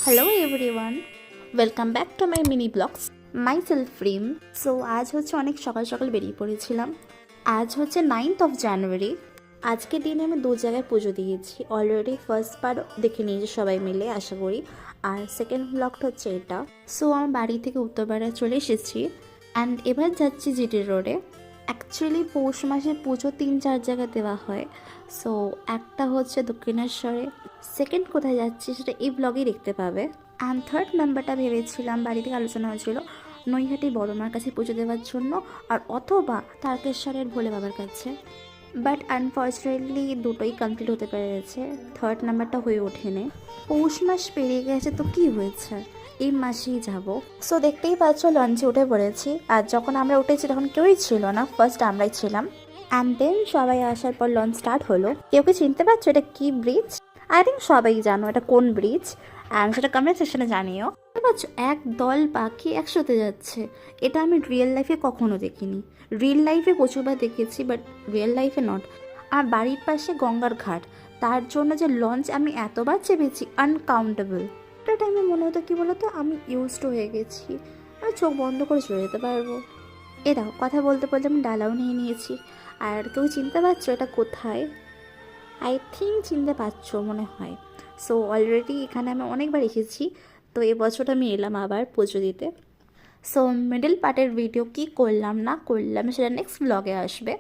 Hello everyone, welcome back to my mini blogs my self frame. So আজ হচ্ছে অনেক সকাল সকাল বেরিয়ে পড়েছিলাম। আজ হচ্ছে 9th of জানুয়ারি। আজকের দিনে আমি দু জায়গায় পুজো দিয়েছি অলরেডি। ফার্স্ট বার দেখে নিয়েছি সবাই মিলে আশা করি, আর সেকেন্ড ব্লগটা হচ্ছে এটা। সো আমার বাড়ি থেকে উত্তরপাড়ায় চলে এসেছি অ্যান্ড এবার যাচ্ছি জিটি রোডে। অ্যাকচুয়ালি পৌষ মাসে পুজো 3-4 জায়গায় দেওয়া হয়। সো একটা হচ্ছে দক্ষিণেশ্বরে, সেকেন্ড কোথায় যাচ্ছি সেটা এই ব্লগেই দেখতে পাবে। অ্যান্ড থার্ড নাম্বারটা ভেবেছিলাম, বাড়ি থেকে আলোচনা হয়েছিল নৈহাটি বড় মার কাছে পুজো দেওয়ার জন্য, আর অথবা তারকেশ্বরের ভোলে বাবার কাছে। বাট আনফর্চুনেটলি দুটোই কমপ্লিট হতে পেরেছে, থার্ড নাম্বারটা হয়ে ওঠেনি। পৌষ মাস পেরিয়ে গেছে তো কি হয়েছে, এই মাসেই যাব। সো দেখতেই পাচ্ছ লঞ্চে উঠে পড়েছি, আর যখন আমরা উঠেছি তখন কেউই ছিল না, ফার্স্ট আমরাই ছিলাম। অ্যান্ড দেন সবাই আসার পর লঞ্চ স্টার্ট হলো। কেউ কি চিনতে পারছো এটা কি ব্রিজ? আই থিঙ্ক সবাই জানো এটা কোন ব্রিজ, অ্যান্ড সেটা কমেন্ট সেকশনে জানিও। বুঝতে পারছো, এক দল পাখি একসাথে যাচ্ছে, এটা আমি রিয়েল লাইফে কখনো দেখিনি। রিয়েল লাইফে প্রচুরবার দেখেছি, বাট রিয়েল লাইফে নট। আর বাড়ির পাশে গঙ্গার ঘাট, তার জন্য যে লঞ্চ আমি এতবার চেপেছি আনকাউন্টেবল। একটা টাইমে মনে হতো কি বলতো, আমি ইউজড হয়ে গেছি, আমি চোখ বন্ধ করে চলে যেতে পারবো। এ দাও, কথা বলতে বলতে আমি ডালাও নিয়ে নিয়েছি। আর কেউ চিনতে পারছো এটা কোথায়? আই থিঙ্ক চিনতে পারছো মনে হয়। সো অলরেডি এখানে আমি অনেকবার এসেছি, তো এবছরটা আমি এলাম আবার পুজো দিতে। সো মিডল পার্টের ভিডিও কি করলাম না করলাম সেটা নেক্সট ব্লগে আসবে।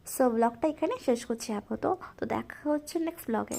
সো ব্লগটা এখানে শেষ করছি আপাতত, তো দেখা হচ্ছে নেক্সট ব্লগে।